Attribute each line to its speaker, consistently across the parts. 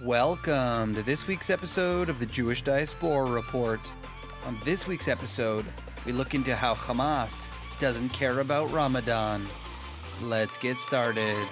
Speaker 1: Welcome to this week's episode of the Jewish Diaspora Report. On this week's episode, we look into how Hamas doesn't care about Ramadan. Let's get started.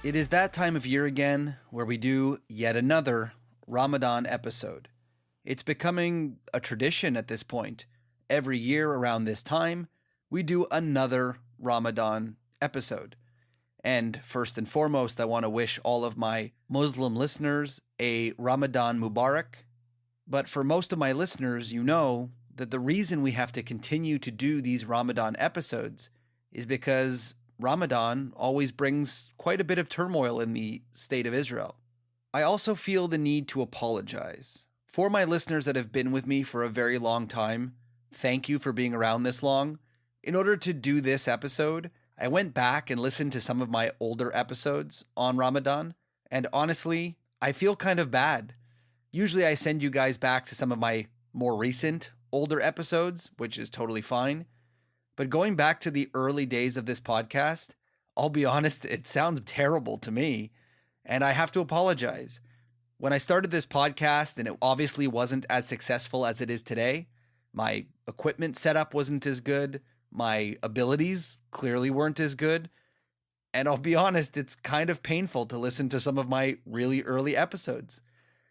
Speaker 1: It is that time of year again where we do yet another Ramadan episode. It's becoming a tradition at this point. Every year around this time, we do another Ramadan episode. And first and foremost, I want to wish all of my Muslim listeners a Ramadan Mubarak. But for most of my listeners, you know that the reason we have to continue to do these Ramadan episodes is because Ramadan always brings quite a bit of turmoil in the state of Israel. I also feel the need to apologize. For my listeners that have been with me for a very long time, thank you for being around this long. In order to do this episode, I went back and listened to some of my older episodes on Ramadan, and honestly, I feel kind of bad. Usually I send you guys back to some of my more recent, older episodes, which is totally fine. But going back to the early days of this podcast, I'll be honest, it sounds terrible to me, and I have to apologize. When I started this podcast, and it obviously wasn't as successful as it is today, my equipment setup wasn't as good, my abilities clearly weren't as good, and I'll be honest, it's kind of painful to listen to some of my really early episodes.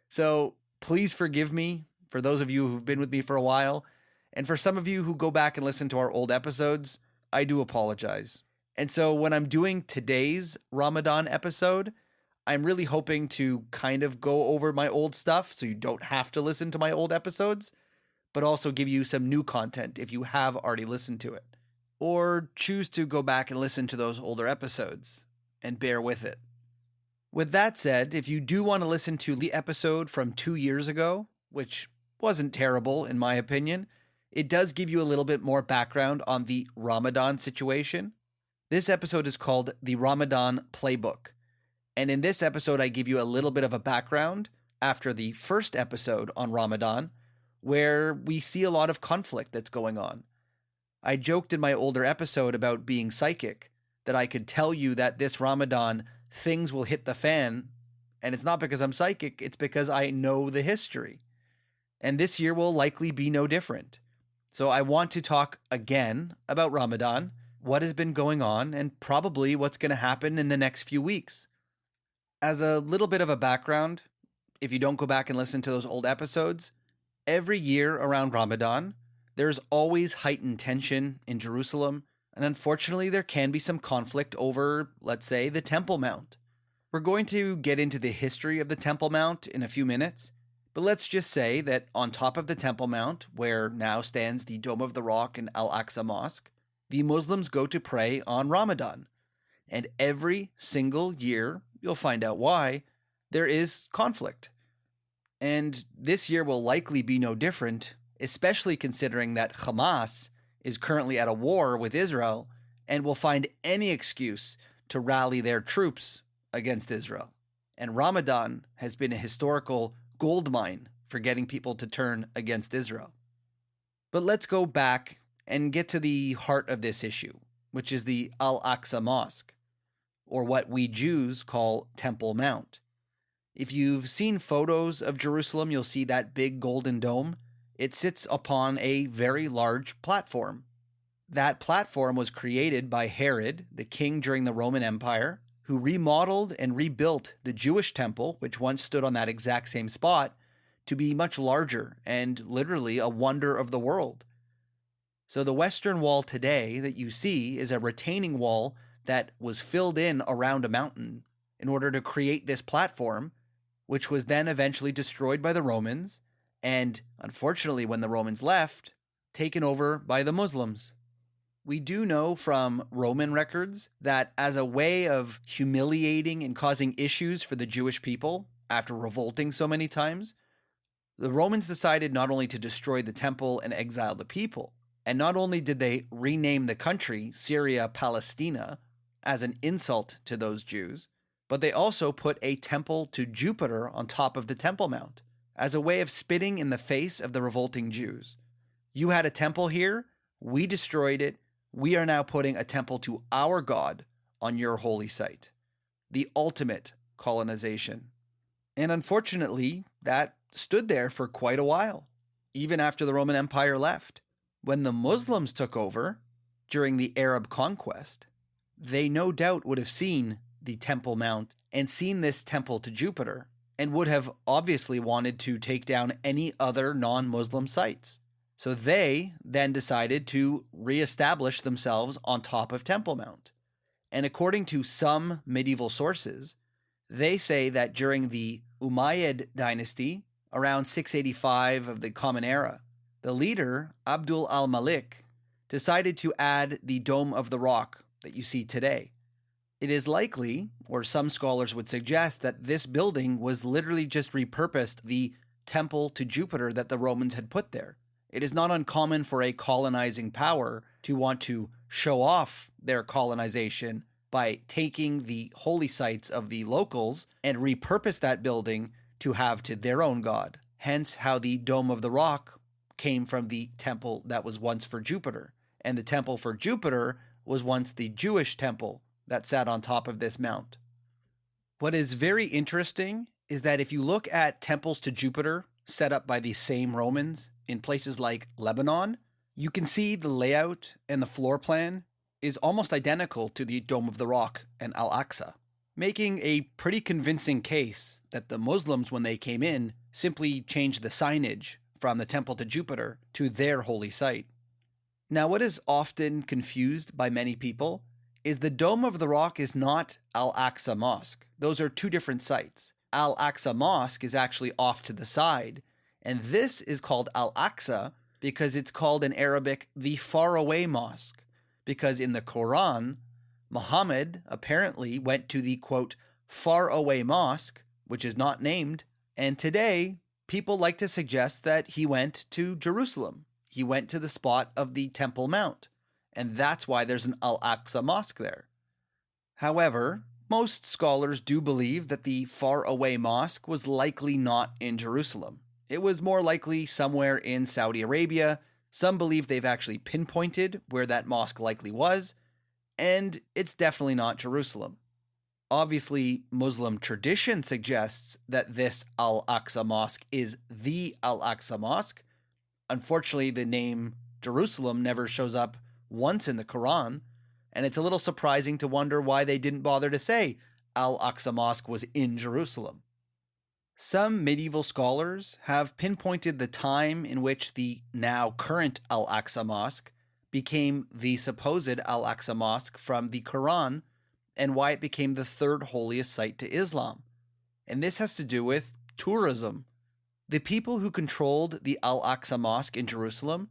Speaker 1: So please forgive me for those of you who've been with me for a while. And for some of you who go back and listen to our old episodes, I do apologize. And so when I'm doing today's Ramadan episode, I'm really hoping to kind of go over my old stuff so you don't have to listen to my old episodes, but also give you some new content if you have already listened to it. Or choose to go back and listen to those older episodes and bear with it. With that said, if you do want to listen to the episode from 2 years ago, which wasn't terrible in my opinion, it does give you a little bit more background on the Ramadan situation. This episode is called the Ramadan Playbook. And in this episode, I give you a little bit of a background after the first episode on Ramadan, where we see a lot of conflict that's going on. I joked in my older episode about being psychic, that I could tell you that this Ramadan things will hit the fan. And it's not because I'm psychic, it's because I know the history. And this year will likely be no different. So I want to talk again about Ramadan, what has been going on, and probably what's going to happen in the next few weeks. As a little bit of a background, if you don't go back and listen to those old episodes, every year around Ramadan, there's always heightened tension in Jerusalem, and unfortunately there can be some conflict over, let's say, the Temple Mount. We're going to get into the history of the Temple Mount in a few minutes. But let's just say that on top of the Temple Mount, where now stands the Dome of the Rock and Al-Aqsa Mosque, the Muslims go to pray on Ramadan. And every single year, you'll find out why, there is conflict. And this year will likely be no different, especially considering that Hamas is currently at a war with Israel and will find any excuse to rally their troops against Israel. And Ramadan has been a historical gold mine for getting people to turn against Israel. But let's go back and get to the heart of this issue, which is the Al-Aqsa Mosque, or what we Jews call Temple Mount. If you've seen photos of Jerusalem, you'll see that big golden dome. It sits upon a very large platform. That platform was created by Herod, the king during the Roman Empire, who remodeled and rebuilt the Jewish temple, which once stood on that exact same spot, to be much larger and literally a wonder of the world. So the Western Wall today that you see is a retaining wall that was filled in around a mountain in order to create this platform, which was then eventually destroyed by the Romans, and unfortunately when the Romans left, taken over by the Muslims. We do know from Roman records that as a way of humiliating and causing issues for the Jewish people after revolting so many times, the Romans decided not only to destroy the temple and exile the people, and not only did they rename the country Syria Palestina as an insult to those Jews, But they also put a temple to Jupiter on top of the Temple Mount as a way of spitting in the face of the revolting Jews. You had a temple here, we destroyed it, we are now putting a temple to our God on your holy site. The ultimate colonization. And unfortunately, that stood there for quite a while, even after the Roman Empire left. When the Muslims took over during the Arab conquest, they no doubt would have seen the Temple Mount and seen this temple to Jupiter, and would have obviously wanted to take down any other non-Muslim sites. So they then decided to reestablish themselves on top of Temple Mount. And according to some medieval sources, they say that during the Umayyad dynasty, around 685 of the Common Era, the leader, Abdul al-Malik, decided to add the Dome of the Rock that you see today. It is likely, or some scholars would suggest, that this building was literally just repurposed the temple to Jupiter that the Romans had put there. It is not uncommon for a colonizing power to want to show off their colonization by taking the holy sites of the locals and repurpose that building to have to their own god. Hence how the Dome of the Rock came from the temple that was once for Jupiter. And the temple for Jupiter was once the Jewish temple that sat on top of this mount. What is very interesting is that if you look at temples to Jupiter set up by the same Romans in places like Lebanon, you can see the layout and the floor plan is almost identical to the Dome of the Rock and Al-Aqsa, making a pretty convincing case that the Muslims, when they came in, simply changed the signage from the temple to Jupiter to their holy site. Now, what is often confused by many people is the Dome of the Rock is not Al-Aqsa Mosque. Those are two different sites. Al-Aqsa Mosque is actually off to the side, and this is called Al-Aqsa because it's called in Arabic the faraway mosque, because in the Quran, Muhammad apparently went to the, quote, faraway mosque, which is not named, and today people like to suggest that he went to Jerusalem. He went to the spot of the Temple Mount, and that's why there's an Al-Aqsa Mosque there. However, most scholars do believe that the faraway mosque was likely not in Jerusalem. It was more likely somewhere in Saudi Arabia. Some believe they've actually pinpointed where that mosque likely was, and it's definitely not Jerusalem. Obviously, Muslim tradition suggests that this Al-Aqsa Mosque is the Al-Aqsa Mosque. Unfortunately, the name Jerusalem never shows up once in the Quran, and it's a little surprising to wonder why they didn't bother to say Al-Aqsa Mosque was in Jerusalem. Some medieval scholars have pinpointed the time in which the now current Al-Aqsa Mosque became the supposed Al-Aqsa Mosque from the Quran, and why it became the third holiest site to Islam. And this has to do with tourism. The people who controlled the Al-Aqsa Mosque in Jerusalem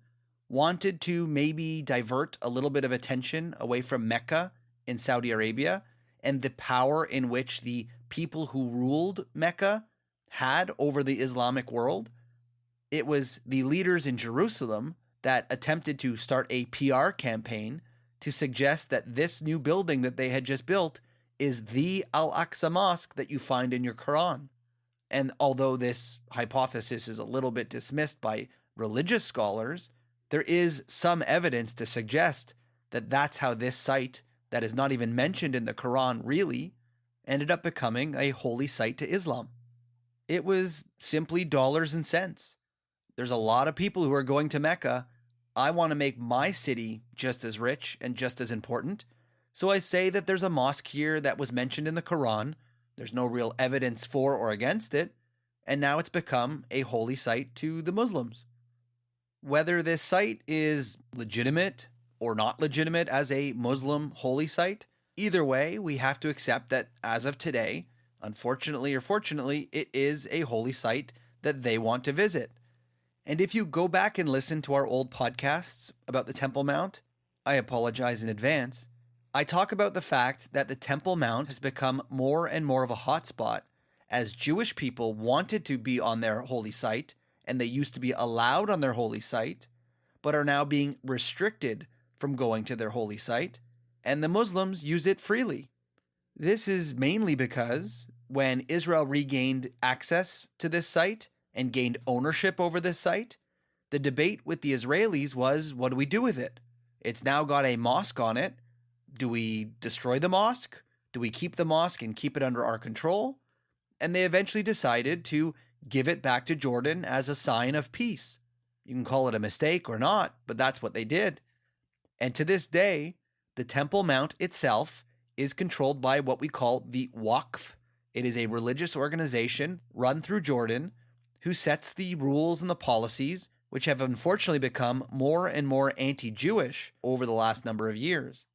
Speaker 1: wanted to maybe divert a little bit of attention away from Mecca in Saudi Arabia and the power in which the people who ruled Mecca had over the Islamic world. It was the leaders in Jerusalem that attempted to start a PR campaign to suggest that this new building that they had just built is the Al-Aqsa Mosque that you find in your Quran. And although this hypothesis is a little bit dismissed by religious scholars, there is some evidence to suggest that that's how this site, that is not even mentioned in the Quran really, ended up becoming a holy site to Islam. It was simply dollars and cents. There's a lot of people who are going to Mecca. I want to make my city just as rich and just as important. So I say that there's a mosque here that was mentioned in the Quran. There's no real evidence for or against it. And now it's become a holy site to the Muslims. Whether this site is legitimate or not legitimate as a Muslim holy site, either way, we have to accept that as of today, unfortunately or fortunately, it is a holy site that they want to visit. And if you go back and listen to our old podcasts about the Temple Mount, I apologize in advance, I talk about the fact that the Temple Mount has become more and more of a hotspot as Jewish people wanted to be on their holy site, and they used to be allowed on their holy site, but are now being restricted from going to their holy site, and the Muslims use it freely. This is mainly because when Israel regained access to this site and gained ownership over this site, the debate with the Israelis was, what do we do with it? It's now got a mosque on it. Do we destroy the mosque? Do we keep the mosque and keep it under our control? And they eventually decided to give it back to Jordan as a sign of peace. You can call it a mistake or not, but that's what they did. And to this day, the Temple Mount itself is controlled by what we call the Waqf. It is a religious organization run through Jordan who sets the rules and the policies, which have unfortunately become more and more anti-Jewish over the last number of years.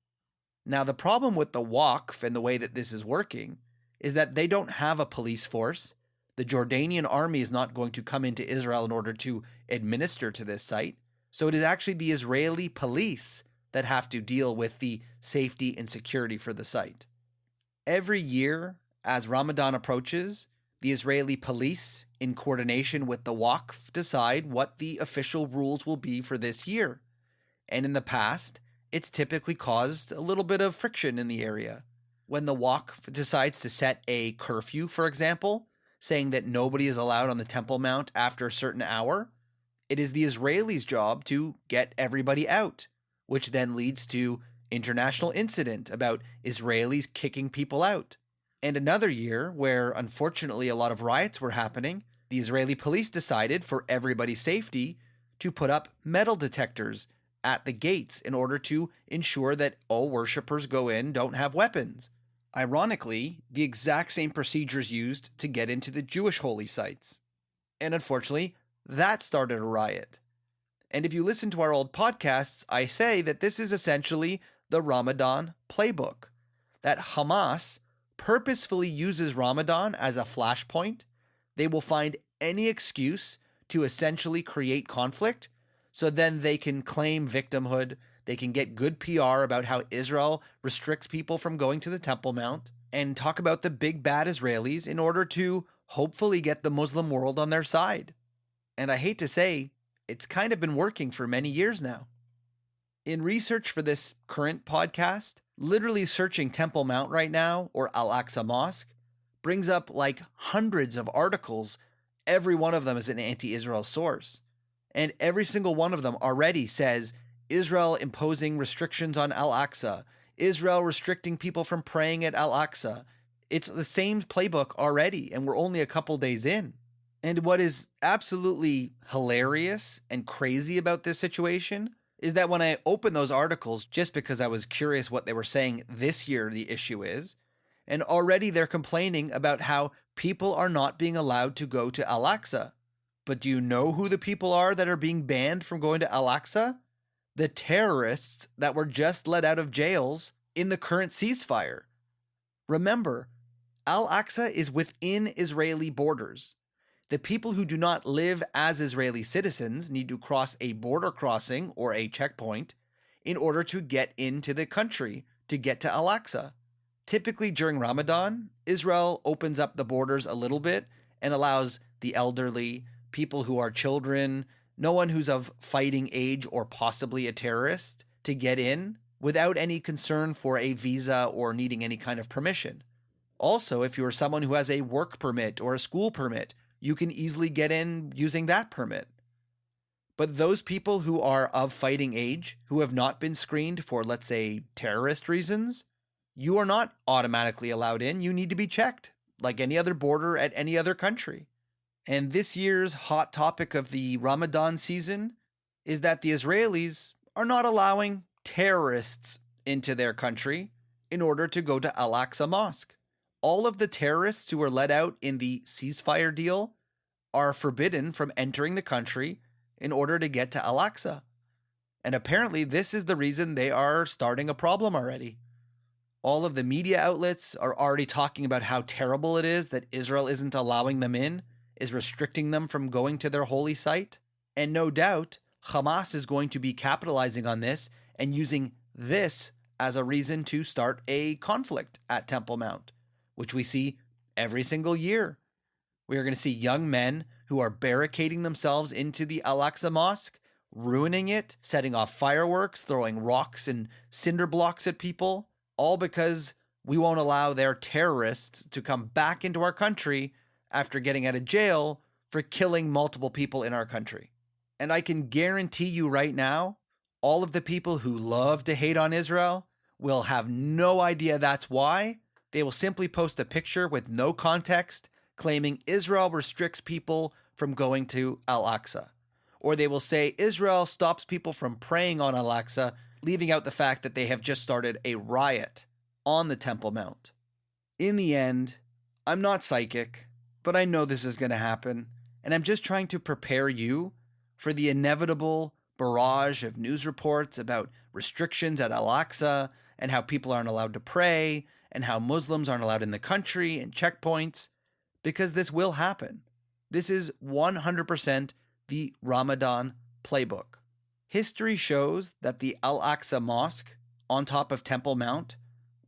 Speaker 1: Now, the problem with the Waqf and the way that this is working is that they don't have a police force. The Jordanian army is not going to come into Israel in order to administer to this site. So it is actually the Israeli police that have to deal with the safety and security for the site. Every year, as Ramadan approaches, the Israeli police, in coordination with the Waqf, decide what the official rules will be for this year. And in the past, it's typically caused a little bit of friction in the area. When the Waqf decides to set a curfew, for example, saying that nobody is allowed on the Temple Mount after a certain hour, it is the Israelis' job to get everybody out, which then leads to international incident about Israelis kicking people out. And another year where, unfortunately, a lot of riots were happening, the Israeli police decided, for everybody's safety, to put up metal detectors at the gates in order to ensure that all worshippers go in don't have weapons. Ironically, the exact same procedures used to get into the Jewish holy sites. And unfortunately, that started a riot. And if you listen to our old podcasts, I say that this is essentially the Ramadan playbook, that Hamas purposefully uses Ramadan as a flashpoint. They will find any excuse to essentially create conflict, so then they can claim victimhood, they can get good PR about how Israel restricts people from going to the Temple Mount, and talk about the big bad Israelis in order to hopefully get the Muslim world on their side. And I hate to say, it's kind of been working for many years now. In research for this current podcast, literally searching Temple Mount right now or Al-Aqsa Mosque brings up like hundreds of articles. Every one of them is an anti-Israel source. And every single one of them already says Israel imposing restrictions on Al-Aqsa, Israel restricting people from praying at Al-Aqsa. It's the same playbook already, and we're only a couple days in. And what is absolutely hilarious and crazy about this situation is that when I opened those articles, just because I was curious what they were saying this year the issue is, and already they're complaining about how people are not being allowed to go to Al-Aqsa. But do you know who the people are that are being banned from going to Al-Aqsa? The terrorists that were just let out of jails in the current ceasefire. Remember, Al-Aqsa is within Israeli borders. The people who do not live as Israeli citizens need to cross a border crossing or a checkpoint in order to get into the country, to get to Al-Aqsa. Typically during Ramadan, Israel opens up the borders a little bit and allows the elderly, people who are children, no one who's of fighting age or possibly a terrorist to get in without any concern for a visa or needing any kind of permission. Also, if you're someone who has a work permit or a school permit, you can easily get in using that permit. But those people who are of fighting age, who have not been screened for, let's say, terrorist reasons, you are not automatically allowed in. You need to be checked, like any other border at any other country. And this year's hot topic of the Ramadan season is that the Israelis are not allowing terrorists into their country in order to go to Al-Aqsa Mosque. All of the terrorists who were let out in the ceasefire deal are forbidden from entering the country in order to get to Al-Aqsa. And apparently this is the reason they are starting a problem already. All of the media outlets are already talking about how terrible it is that Israel isn't allowing them in, is restricting them from going to their holy site. And no doubt, Hamas is going to be capitalizing on this and using this as a reason to start a conflict at Temple Mount, which we see every single year. We are going to see young men who are barricading themselves into the Al-Aqsa Mosque, ruining it, setting off fireworks, throwing rocks and cinder blocks at people, all because We won't allow their terrorists to come back into our country after getting out of jail for killing multiple people in our country. And I can guarantee you right now, all of the people who love to hate on Israel will have no idea that's why. They will simply post a picture with no context claiming Israel restricts people from going to Al-Aqsa. Or they will say Israel stops people from praying on Al-Aqsa, leaving out the fact that they have just started a riot on the Temple Mount. In the end, I'm not psychic, but I know this is going to happen, and I'm just trying to prepare you for the inevitable barrage of news reports about restrictions at Al-Aqsa and how people aren't allowed to pray and how Muslims aren't allowed in the country and checkpoints, because this will happen. This is 100% the Ramadan playbook. History shows that the Al-Aqsa Mosque on top of Temple Mount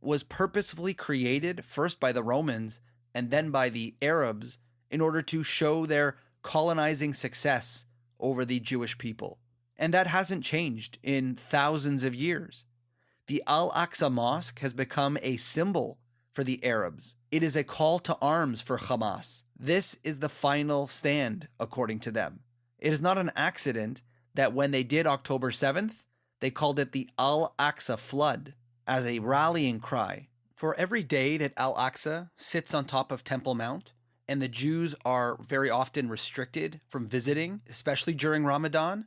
Speaker 1: was purposefully created first by the Romans and then by the Arabs in order to show their colonizing success over the Jewish people. And that hasn't changed in thousands of years. The Al-Aqsa Mosque has become a symbol for the Arabs. It is a call to arms for Hamas. This is the final stand, according to them. It is not an accident that when they did October 7th, they called it the Al-Aqsa Flood as a rallying cry. For every day that Al-Aqsa sits on top of Temple Mount, and the Jews are very often restricted from visiting, especially during Ramadan,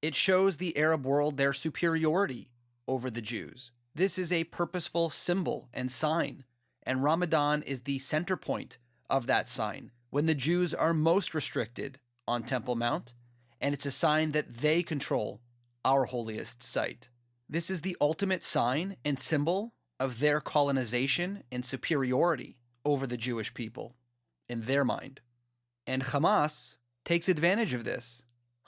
Speaker 1: it shows the Arab world their superiority over the Jews. This is a purposeful symbol and sign, and Ramadan is the center point of that sign, when the Jews are most restricted on Temple Mount, and it's a sign that they control our holiest site. This is the ultimate sign and symbol of their colonization and superiority over the Jewish people, in their mind. And Hamas takes advantage of this.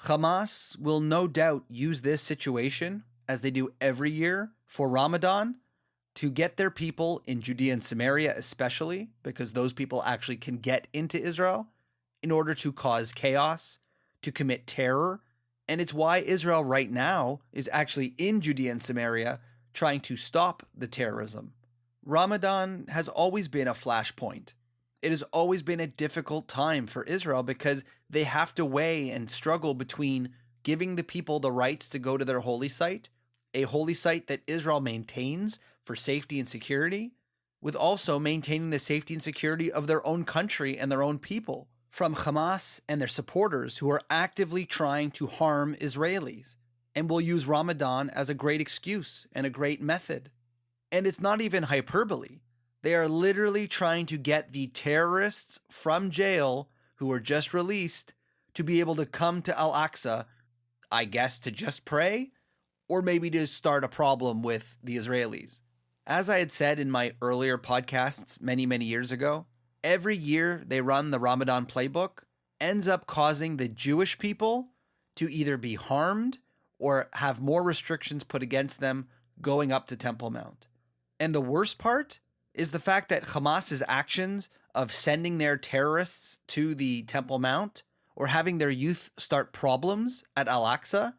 Speaker 1: Hamas will no doubt use this situation, as they do every year for Ramadan, to get their people in Judea and Samaria especially, because those people actually can get into Israel, in order to cause chaos, to commit terror. And it's why Israel right now is actually in Judea and Samaria trying to stop the terrorism. Ramadan has always been a flashpoint. It has always been a difficult time for Israel because they have to weigh and struggle between giving the people the rights to go to their holy site, a holy site that Israel maintains for safety and security, with also maintaining the safety and security of their own country and their own people from Hamas and their supporters who are actively trying to harm Israelis and will use Ramadan as a great excuse and a great method. And it's not even hyperbole. They are literally trying to get the terrorists from jail who were just released to be able to come to Al-Aqsa, I guess, to just pray, or maybe to start a problem with the Israelis. As I had said in my earlier podcasts many, many years ago, every year they run the Ramadan playbook ends up causing the Jewish people to either be harmed or have more restrictions put against them going up to Temple Mount. And the worst part is the fact that Hamas's actions of sending their terrorists to the Temple Mount or having their youth start problems at Al-Aqsa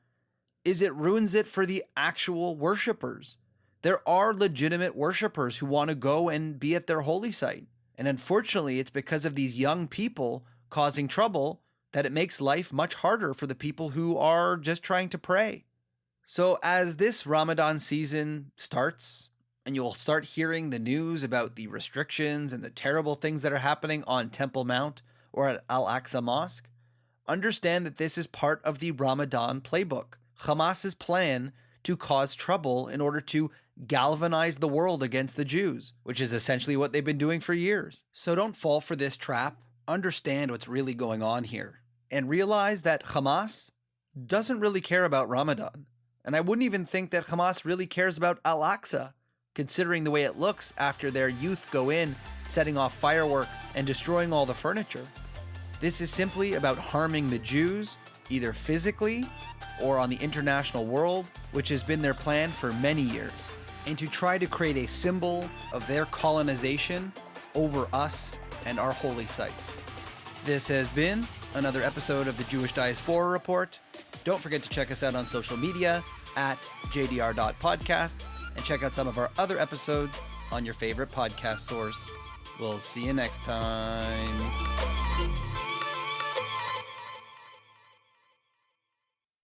Speaker 1: is it ruins it for the actual worshipers. There are legitimate worshipers who want to go and be at their holy site. And unfortunately, it's because of these young people causing trouble that it makes life much harder for the people who are just trying to pray. So as this Ramadan season starts, and you'll start hearing the news about the restrictions and the terrible things that are happening on Temple Mount or at Al-Aqsa Mosque, understand that this is part of the Ramadan playbook, Hamas's plan to cause trouble in order to galvanize the world against the Jews, which is essentially what they've been doing for years. So don't fall for this trap. Understand what's really going on here and realize that Hamas doesn't really care about Ramadan. And I wouldn't even think that Hamas really cares about Al-Aqsa, considering the way it looks after their youth go in, setting off fireworks and destroying all the furniture. This is simply about harming the Jews, either physically or on the international world, which has been their plan for many years, and to try to create a symbol of their colonization over us and our holy sites. This has been another episode of the Jewish Diaspora Report. Don't forget to check us out on social media at jdr.podcast and check out some of our other episodes on your favorite podcast source. We'll see you next time.